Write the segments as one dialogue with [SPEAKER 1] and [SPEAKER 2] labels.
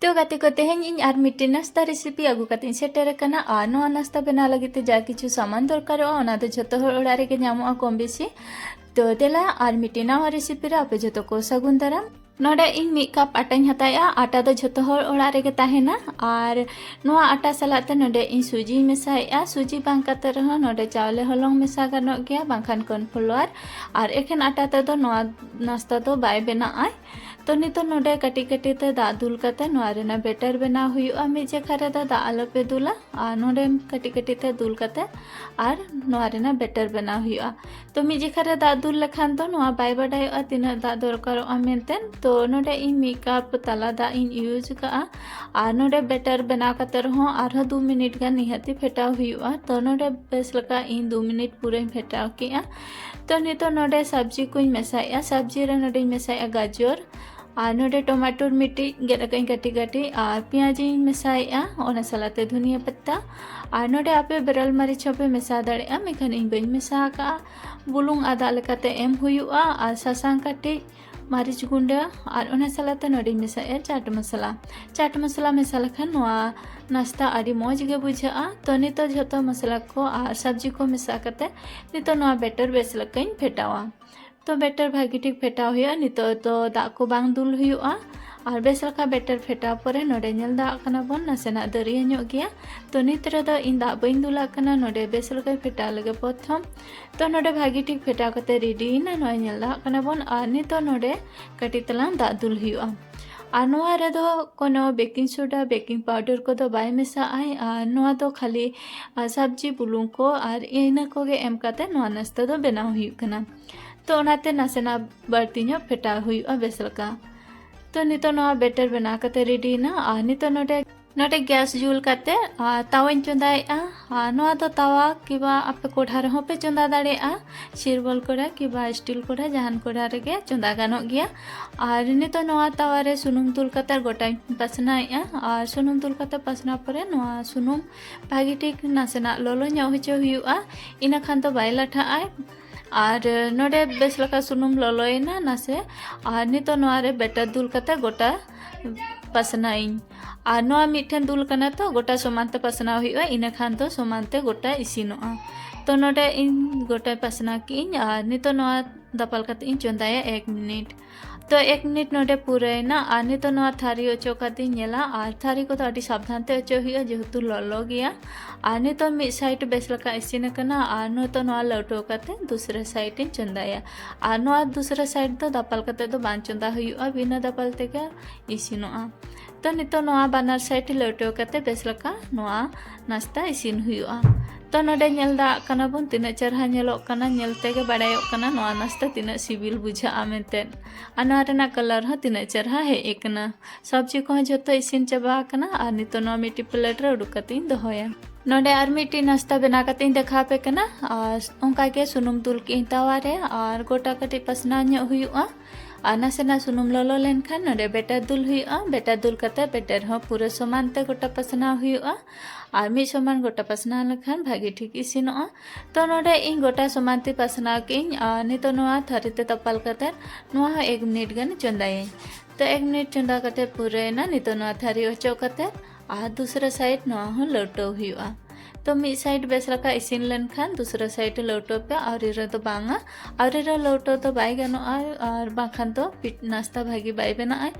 [SPEAKER 1] तो गाते को तेहें इन आर मिट्टी नाश्ता रेसिपी आगू काते सेटेर कना आर नोआ नाश्ता बना लगी ते जा किछु सामान दरकारोआ ओना दो जतो हर ओड़ा रेगे ᱧᱟᱢᱚᱜᱼᱟ कम बेसी तो देला आर मिट्टी नावा रेसिपी रे आपे जतो को सागुन दाराम नोडे इन मिड कप आटाኝ हताया आटा दो जतो हर ओड़ा रेगे ताहेना आर नोआ आटा सलाते नोडे इन सुजी मेसाया सुजी बांग काते रहो नोडे चावले हलंग मेसा गानोग गया बांखान कॉर्नफ्लावर आर एखेन आटा ते दो नोआ नाश्ता दो बाय बेनाआय तो नितो नोडे कटी कटी ते दा दुल काते नोआ रेना बेटर बना हुयुआ मिड जेखा रे दा आलोपे दुला आर नोडे कटी कटी ते दुल काते आर नोआ रेना बेटर बना हुयुआ तो मिड जेखा रे दा दुल लेखान तो नोआ बाय बाडायोआ तिना दा दरकारोआ मेनतेन तो नोडे इन मिड कप ताला दा इन यूज काआ आर नोडे बेटर बना काते रहो आर 2 मिनिट गान निहाती फेटाव हुयुआ तो नोडे बेस लका इन 2 मिनिट पूरे फेटाव किया तो नितो नोडे सब्जी को मेसाया सब्जी रे नोडे मेसाया गाजर आर नोडे टमाटो मिट्टी गेदकाई काटी काटी आर पियाजी मेसाया ओना सलाते धनिया पत्ता आर नोडे आपे बेरल मरीच पे मेसा दाड़ेआ मेखान इन बई मेसा का बुलुंग आदा लेकाते एम हुयुआ आर सासांग काटी मरीच गुंडा और ओना सलाते नोडे मेसाया चाट मसाला मेसा लखान नोआ नाश्ता आदि मौज गे बुझाआ तो नितो जतो मसाला को आर सब्जी को मेसा काते नितो नोआ बेटर बेस लकाइन फेटावा तो बेटर भागी ठीक फेटाव हुआ नितो तो दाग को बांग दुल हुआ और बेस लका बेटर फेटाव परे नोडे नेल दाग कना बोन नासेना दरिया ᱧᱚᱜ गया तो नित रे दो इन दाग बइन दुला कना नोडे बेस लका फेटाव लगे प्रथम तो नोडे भागी ठीक फेटाव कते रेडी ना नोय नेल दाग कना बोन और नितो नोडे कटी तलांग दाग दुल हुआ और नोआ रे दो कोनो बेकिंग सोडा बेकिंग पाउडर को दो बाय मेसा आय और नोआ दो खाली सब्जी बुलुंग को और इना को गे एम काते नोआ नाश्ता दो बनाव हुई कना तो ओनाते नासेना बाड़ती ᱧᱚᱜ फेटाव हुआ बेस लका तो नितो नोआ बेटर बना कते रेडी ना और नितो नोडे गैस जुल काते तावाñ चंदाएआ नोआ दो तावा किबा आपे कोढ़ा रहो पे चंदा दाड़ेआ सिरबल कोड़ा किबा स्टील कोड़ा जहान कोड़ा रेगे चंदा गानोग गया और नितो नोआ तावा रे सुनुम दुल काते गोटाñ पासनाएआ और सुनुम दुल काते पासना परे नोआ सुनुम भागी ठीक नासेना लोलो ᱧᱚᱜ होचो हुआ इना खान तो बाय लाठाआय और नोडे बेस लका सुनुम लोलोयना नासे और नितो नोआ रे बेटर दुल काते गोटा पासनाइन और नोआ मिठन दुल कना तो गोटा समानते पासना हुआ इना खान तो समानते गोटा इसिनोआ तो नोडे इन गोटा पासना किन और नितो नोआ दापाल काते इन चंदाया 1 मिनिट तो 1 मिनिट नोडे पूरेना और नितो नोआ थारी ओचो काते नेला और थारी को तो अति सावधान ते ओचो हुआ जेहेतु ललो गया और नितो मिड साइड बेस लका इसिन कना और नितो नोआ लौटो काते दूसरे साइड इन चंदाया और नोआ दूसरे साइड तो दापाल काते तो बां चंदा हुआ बिना दापाल तेगे इसिनोआ तो नितो नोआ बानार साइड लौटो काते बेस लका नोआ नाश्ता इसिन हुआ तो नोडे नेल दा कना बोन तिना चरहा नेलोग कना नेल तेगे बाडायोग कना नोआ नाश्ता तिना सिबिल बुझाआ मेनते आ नोआ रेना कलर ह तिना चरहा हे एकना सब्जी को जतो इसिन चाबा कना आ नितो नोआ मिट्टी प्लेट रे उडुक कते दोहया नोडे आर मिट्टी नाश्ता बना कते देखा पे कना और ओंका के सुनुम दुल की तावा रे और गोटा कटे पसना ᱧᱚᱜ हुआ और नासेना सुनुम लोलो लेनखान नोडे बेटर दुल हुआ बेटर दुल कते बेटर हो पूरे समान ते गोटा पसना हुआ और मिड समान गोटा पसना लेखान भागी ठीक इसिनोआ तो नोडे इन गोटा समान ते पसना किन नितो नोआ थारी ते तपाल कते नोआ 1 मिनिट गान चंदाये तो 1 मिनिट चंदा कते पूरे ना नितो नोआ थारी ओचो कते और दूसरा साइड नोआ हो लौटो हुआ तो मिड साइड बेस लका इसिन लेनखान दूसरा साइड लौटो पे और रे तो बांगा और रे लौटो तो बाय गानोआ और बाखान तो पिट नाश्ता भागी बाय बनाआय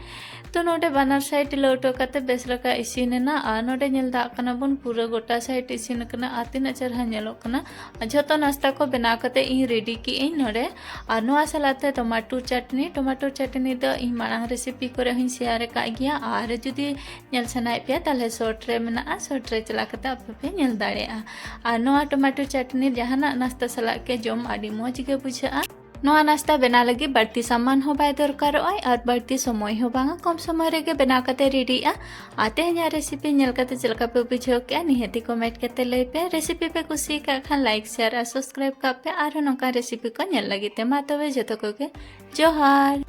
[SPEAKER 1] तो नोडे बानार साइड लौटो काते बेस लका इसिनेना और नोडे नेल दा कना बोन पूरा गोटा साइड इसिन कना आतिना चरहा नेलोग कना जतो नाश्ता को बना कते इन रेडी की इन नोडे और नोआ सलाते टमाटो चटनी दो इन मांग रेसिपी करे हिन शेयर का गया और जुदी नेल सनाय पे ताले शॉर्ट रे मेना शॉर्ट रे चला कते आपे नेल दाड़े और नोआ टमाटो चटनी जहाना नाश्ता सला के जम आदि मौज गे बुझाआ नोआ नाश्ता बना लगी बढ़ती सामान हो बाय दरकारोआ और बढ़ती समय हो बांगा कम समय रेगे बना कते रेडीआ आते हैं रेसिपी नेल कते चलका पे बुझाव के निहती कमेंट कते लई पे रेसिपी पे कुसी का खान लाइक शेयर और सब्सक्राइब का पे और नोका रेसिपी को नेल लगी ते मा तबे जतो को के जोहार।